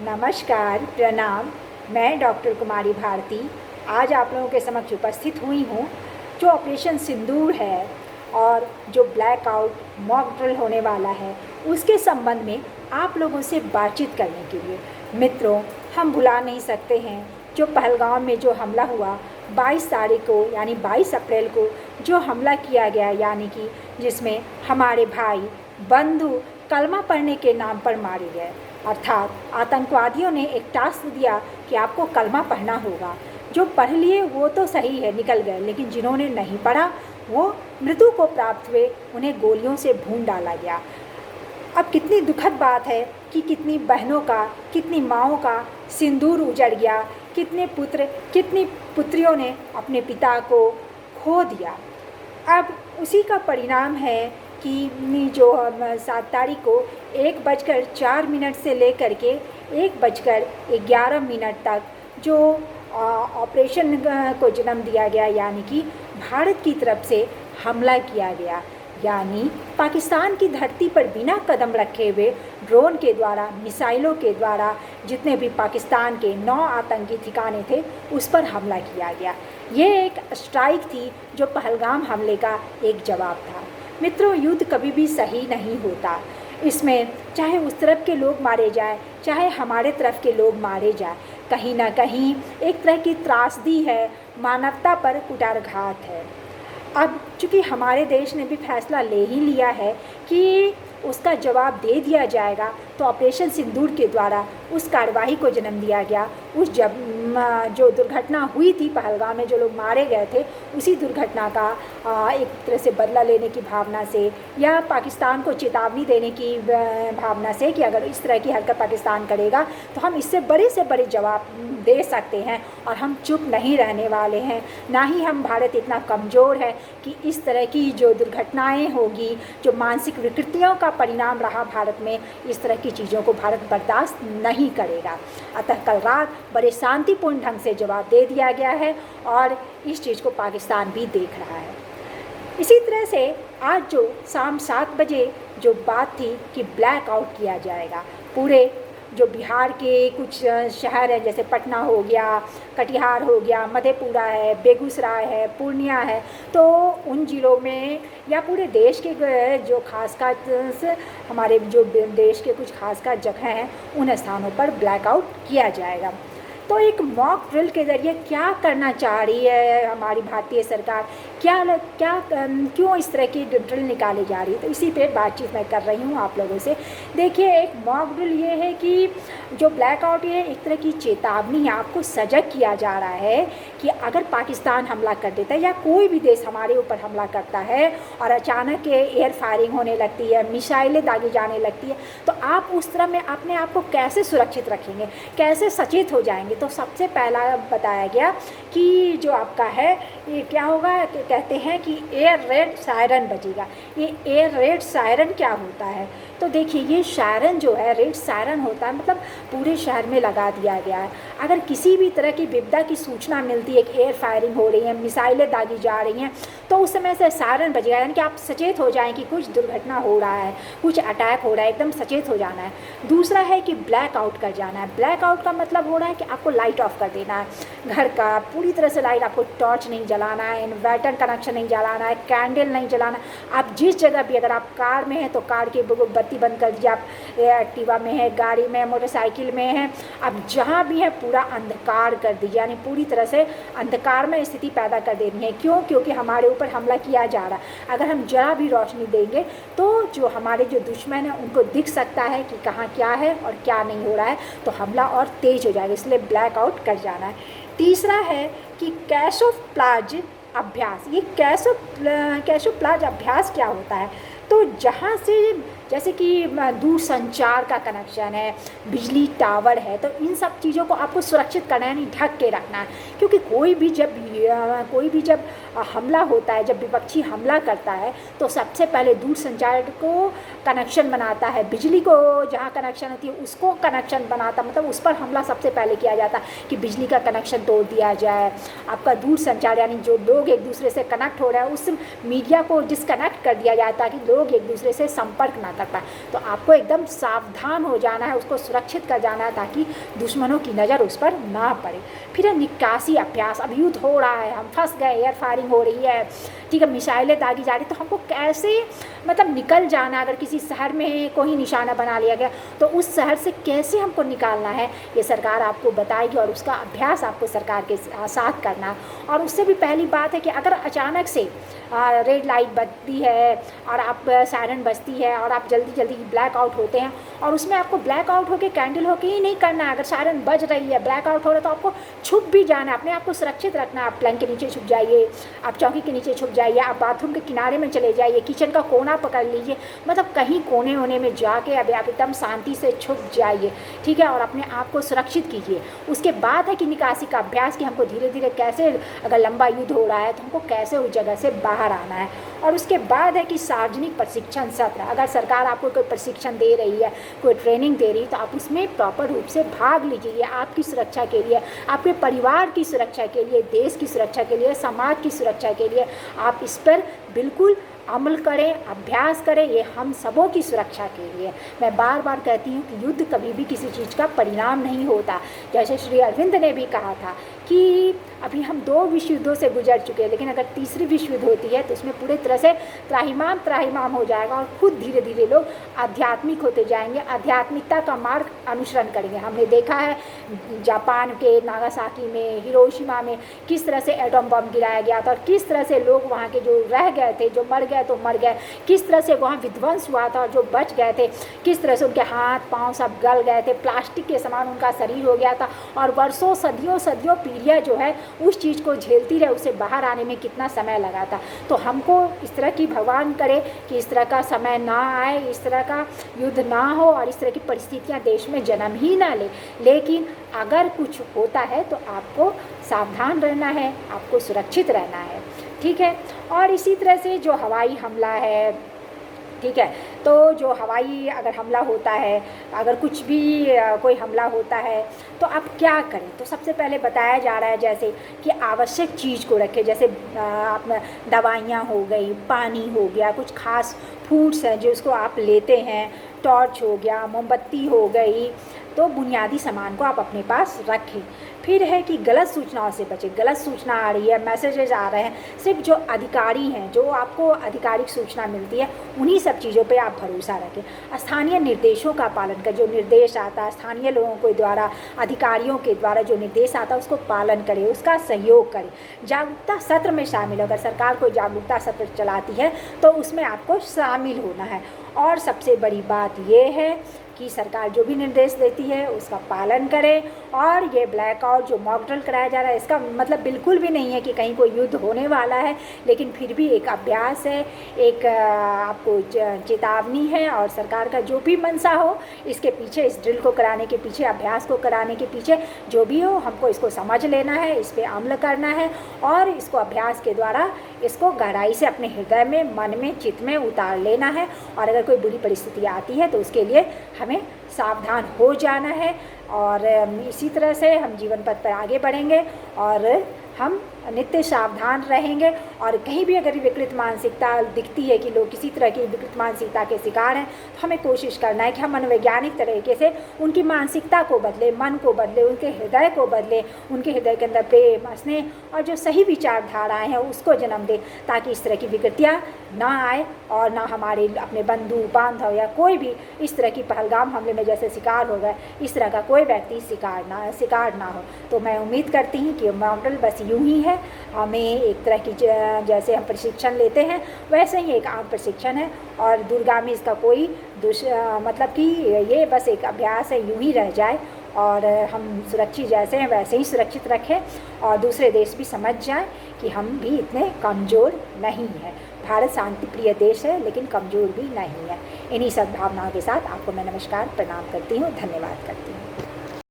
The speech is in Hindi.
नमस्कार, प्रणाम। मैं डॉक्टर कुमारी भारती आज आप लोगों के समक्ष उपस्थित हुई हूँ। जो ऑपरेशन सिंदूर है और जो ब्लैकआउट मॉक ड्रिल होने वाला है उसके संबंध में आप लोगों से बातचीत करने के लिए। मित्रों, हम भुला नहीं सकते हैं जो पहलगाम में जो हमला हुआ 22 तारीख को यानी 22 अप्रैल को जो हमला किया गया, यानी कि जिसमें हमारे भाई बंधु कलमा पढ़ने के नाम पर मारे गए। अर्थात आतंकवादियों ने एक टास्क दिया कि आपको कलमा पढ़ना होगा। जो पढ़ लिए वो तो सही है, निकल गए, लेकिन जिन्होंने नहीं पढ़ा वो मृत्यु को प्राप्त हुए, उन्हें गोलियों से भून डाला गया। अब कितनी दुखद बात है कि कितनी बहनों का, कितनी माँओं का सिंदूर उजड़ गया, कितने पुत्र, कितनी पुत्रियों ने अपने पिता को खो दिया। अब उसी का परिणाम है कि जो 7 तारीख को 1:04 से लेकर के 1:11 तक जो ऑपरेशन को जन्म दिया गया, यानी कि भारत की तरफ से हमला किया गया, यानी पाकिस्तान की धरती पर बिना कदम रखे हुए ड्रोन के द्वारा, मिसाइलों के द्वारा जितने भी पाकिस्तान के 9 आतंकी ठिकाने थे उस पर हमला किया गया। ये एक स्ट्राइक थी जो पहलगाम हमले का एक जवाब था। मित्रों, युद्ध कभी भी सही नहीं होता। इसमें चाहे उस तरफ के लोग मारे जाए, चाहे हमारे तरफ के लोग मारे जाए, कहीं ना कहीं एक तरह की त्रासदी है, मानवता पर कुठाराघात है। अब चूँकि हमारे देश ने भी फैसला ले ही लिया है कि उसका जवाब दे दिया जाएगा, तो ऑपरेशन सिंदूर के द्वारा उस कार्यवाही को जन्म दिया गया। उस जो दुर्घटना हुई थी पहलगाम में, जो लोग मारे गए थे, उसी दुर्घटना का एक तरह से बदला लेने की भावना से या पाकिस्तान को चेतावनी देने की भावना से कि अगर इस तरह की हरकत पाकिस्तान करेगा तो हम इससे बड़े से बड़े जवाब दे सकते हैं, और हम चुप नहीं रहने वाले हैं। ना ही हम भारत इतना कमज़ोर है कि इस तरह की जो दुर्घटनाएँ होगी, जो मानसिक विकृतियों का परिणाम रहा भारत में, इस तरह की चीज़ों को भारत बर्दाश्त नहीं करेगा। अतः कल रात बड़े शांतिपूर्ण ढंग से जवाब दे दिया गया है और इस चीज़ को पाकिस्तान भी देख रहा है। इसी तरह से आज जो शाम 7 बजे जो बात थी कि ब्लैक आउट किया जाएगा, पूरे जो बिहार के कुछ शहर हैं, जैसे पटना हो गया, कटिहार हो गया, मधेपुरा है, बेगूसराय है, पूर्णिया है, तो उन ज़िलों में या पूरे देश के जो खासकर हमारे जो देश के कुछ खासकर जगह हैं, उन स्थानों पर ब्लैकआउट किया जाएगा। तो एक मॉक ड्रिल के ज़रिए क्या करना चाह रही है हमारी भारतीय सरकार, क्यों इस तरह की ड्रिल निकाली जा रही है, तो इसी पे बातचीत मैं कर रही हूँ आप लोगों से। देखिए, एक मॉक ड्रिल ये है कि जो ब्लैकआउट है एक तरह की चेतावनी है, आपको सजग किया जा रहा है कि अगर पाकिस्तान हमला कर देता है या कोई भी देश हमारे ऊपर हमला करता है और अचानक एयर फायरिंग होने लगती है, मिसाइलें दागी जाने लगती है, तो आप उस तरह में अपने आप को कैसे सुरक्षित रखेंगे, कैसे सचेत हो जाएंगे। तो सबसे पहला बताया गया कि जो आपका है ये क्या होगा, कहते हैं कि एयर रेड सायरन बजेगा। ये एयर रेड सायरन क्या होता है, तो देखिए, ये सायरन जो है, रेड सायरन होता है, मतलब पूरे शहर में लगा दिया गया है। अगर किसी भी तरह की विपदा की सूचना मिलती है कि एयर फायरिंग हो रही है, मिसाइलें दागी जा रही हैं, तो उस समय से सायरन बजेगा, यानी कि आप सचेत हो जाएं कि कुछ दुर्घटना हो रहा है, कुछ अटैक हो रहा है, एकदम सचेत हो जाना है। दूसरा है कि ब्लैकआउट कर जाना है। ब्लैकआउट का मतलब हो रहा है कि आपको लाइट ऑफ कर देना है, घर का पूरी तरह से लाइट, आपको टॉर्च नहीं जलाना है, इन्वर्टर कनेक्शन नहीं जलाना है, कैंडल नहीं जलाना। आप जिस जगह भी, अगर आप कार में हैं तो कार की बत्ती बंद कर दीजिए, आप एक्टिवा में है, गाड़ी में, मोटरसाइकिल में है, आप जहाँ भी है पूरा अंधकार कर दीजिए, यानी पूरी तरह से अंधकार में स्थिति पैदा कर देनी है। क्यों? क्योंकि हमारे ऊपर हमला किया जा रहा है। अगर हम जरा भी रोशनी देंगे तो जो हमारे जो दुश्मन है उनको दिख सकता है कि कहाँ क्या है और क्या नहीं हो रहा है, तो हमला और तेज हो जाएगा, इसलिए ब्लैकआउट कर जाना है। तीसरा है कि कैमोफ्लेज अभ्यास। ये कैमोफ्लेज अभ्यास क्या होता है, तो जहाँ से जैसे कि दूर संचार का कनेक्शन है, बिजली टावर है, तो इन सब चीज़ों को आपको सुरक्षित करना है, यानी ढक के रखना है। क्योंकि कोई भी जब हमला होता है, जब विपक्षी हमला करता है, तो सबसे पहले दूर संचार को कनेक्शन बनाता है, बिजली को जहाँ कनेक्शन होती है उसको कनेक्शन बनाता, मतलब उस पर हमला सबसे पहले किया जाता है कि बिजली का कनेक्शन तोड़ दिया जाए। आपका दूर संचार यानी जो लोग एक दूसरे से कनेक्ट हो रहे हैं, उस मीडिया को डिस्कनेक्ट कर दिया जाए ताकि लोग एक दूसरे से संपर्क ना कर पाए। तो आपको एकदम सावधान हो जाना है, उसको सुरक्षित कर जाना है ताकि दुश्मनों की नज़र उस पर ना पड़े। फिर है निकासी अभ्यास। अब युद्ध हो रहा है, हम फंस गए, एयर फायरिंग हो रही है, ठीक है, मिसाइलें दागी जा रही, तो हमको कैसे मतलब निकल जाना। अगर किसी शहर में कोई निशाना बना लिया गया तो उस शहर से कैसे हमको निकालना है, ये सरकार आपको बताएगी और उसका अभ्यास आपको सरकार के साथ करना। और उससे भी पहली बात है कि अगर अचानक से रेड लाइट बजती है और आप सायरन बजती है और आप जल्दी जल्दी ब्लैक आउट होते हैं और उसमें आपको ब्लैक आउट होकर कैंडल होके ही नहीं करना है। अगर सायरन बज रही है, ब्लैक आउट हो रहा है, तो आपको छुप भी जाना है, अपने आप को सुरक्षित रखना है। आप पलंग के नीचे छुप जाइए, आप चौकी के नीचे छुप जाइए, आप बाथरूम के किनारे में चले जाइए, किचन का कोना पकड़ लीजिए, मतलब कहीं कोने होने में जाके अब आप एकदम शांति से छुप जाइए, ठीक है, और अपने आप को सुरक्षित कीजिए। उसके बाद है कि निकासी का अभ्यास, कि हमको धीरे धीरे कैसे, अगर लंबा युद्ध हो रहा है तो हमको कैसे उस जगह से बाहर आना है। और उसके बाद है कि सार्वजनिक प्रशिक्षण सत्र। अगर सरकार आपको कोई प्रशिक्षण दे रही है, कोई ट्रेनिंग दे रही है, तो आप उसमें प्रॉपर रूप से भाग लीजिए। ये आपकी सुरक्षा के लिए, आपके परिवार की सुरक्षा के लिए, देश की सुरक्षा के लिए, समाज की सुरक्षा के लिए आप इस पर बिल्कुल अमल करें, अभ्यास करें। ये हम सबों की सुरक्षा के लिए। मैं बार बार कहती हूँ कि युद्ध कभी भी किसी चीज़ का परिणाम नहीं होता। जैसे श्री अरविंद ने भी कहा था कि अभी हम 2 विश्व युद्धों से गुजर चुके हैं, लेकिन अगर तीसरी विश्व युद्ध होती है तो उसमें पूरे तरह से त्राहिमाम हो जाएगा और खुद धीरे धीरे लोग आध्यात्मिक होते जाएंगे, आध्यात्मिकता का मार्ग अनुसरण करेंगे। हमने देखा है जापान के नागासाकी में, हिरोशिमा में किस तरह से एटम बम गिराया गया था और किस तरह से लोग वहाँ के जो रह गए थे, जो मर गए तो मर गए, किस तरह से वहाँ विध्वंस हुआ था, और जो बच गए थे किस तरह से उनके हाथ पाँव सब गल गए थे, प्लास्टिक के समान उनका शरीर हो गया था, और वर्षों सदियों पीढ़ियाँ जो है उस चीज़ को झेलती रहे, उसे बाहर आने में कितना समय लगा था। तो हमको इस तरह की भगवान करे कि इस तरह का समय ना आए, इस तरह का युद्ध ना हो और इस तरह की परिस्थितियाँ देश में जन्म ही ना ले। लेकिन अगर कुछ होता है तो आपको सावधान रहना है, आपको सुरक्षित रहना है, ठीक है। और इसी तरह से जो हवाई हमला है, ठीक है, तो जो हवाई अगर हमला होता है, अगर कुछ भी कोई हमला होता है तो आप क्या करें। तो सबसे पहले बताया जा रहा है जैसे कि आवश्यक चीज़ को रखें, जैसे आप दवाइयाँ हो गई, पानी हो गया, कुछ खास फूड्स हैं जो उसको आप लेते हैं, टॉर्च हो गया, मोमबत्ती हो गई, तो बुनियादी सामान को आप अपने पास रखें। फिर है कि गलत सूचनाओं से बचें। गलत सूचना आ रही है, मैसेजेस आ रहे हैं, सिर्फ जो अधिकारी हैं, जो आपको आधिकारिक सूचना मिलती है, उन्हीं सब चीज़ों पे आप भरोसा रखें। स्थानीय निर्देशों का पालन करें। जो निर्देश आता है स्थानीय लोगों के द्वारा, अधिकारियों के द्वारा जो निर्देश आता है उसको पालन करें, उसका सहयोग करें। जागरूकता सत्र में शामिल हो। अगर सरकार कोई जागरूकता सत्र चलाती है तो उसमें आपको शामिल होना है। और सबसे बड़ी बात ये है कि सरकार जो भी निर्देश देती है उसका पालन करें। और ये ब्लैकआउट जो मॉक ड्रिल कराया जा रहा है, इसका मतलब बिल्कुल भी नहीं है कि कहीं कोई युद्ध होने वाला है, लेकिन फिर भी एक अभ्यास है, एक आपको चेतावनी है। और सरकार का जो भी मंशा हो इसके पीछे, इस ड्रिल को कराने के पीछे, अभ्यास को कराने के पीछे जो भी हो, हमको इसको समझ लेना है, इस पर अमल करना है और इसको अभ्यास के द्वारा इसको गहराई से अपने हृदय में, मन में, चित्त में उतार लेना है। और अगर कोई बुरी परिस्थिति आती है तो उसके लिए हमें सावधान हो जाना है। और इसी तरह से हम जीवन पथ पर आगे बढ़ेंगे और हम नित्य सावधान रहेंगे। और कहीं भी अगर विकृत मानसिकता दिखती है कि लोग किसी तरह की विकृत मानसिकता के शिकार हैं, तो हमें कोशिश करना है कि हम मनोवैज्ञानिक तरीके से उनकी मानसिकता को बदले, मन को बदले, उनके हृदय को बदले, उनके हृदय के अंदर प्रेम, स्नेह और जो सही विचारधाराएं हैं उसको जन्म दे, ताकि इस तरह की विकृतियाँ ना आए और ना हमारे अपने बंधु बांधव या कोई भी इस तरह की पहलगाम हमले में जैसे शिकार हो गए, इस तरह का कोई व्यक्ति शिकार ना हो। तो मैं उम्मीद करती हूँ कि मॉडल बस यूँ ही है। हमें एक तरह की जैसे हम प्रशिक्षण लेते हैं वैसे ही एक आम प्रशिक्षण है और दूरगामी इसका कोई मतलब कि ये बस एक अभ्यास है, यूँ ही रह जाए और हम सुरक्षित जैसे हैं वैसे ही सुरक्षित रखें और दूसरे देश भी समझ जाएं कि हम भी इतने कमज़ोर नहीं हैं। भारत शांति प्रिय देश है लेकिन कमज़ोर भी नहीं है। इन्हीं सद्भावनाओं के साथ आपको मैं नमस्कार प्रणाम करती हूँ, धन्यवाद करती हूँ।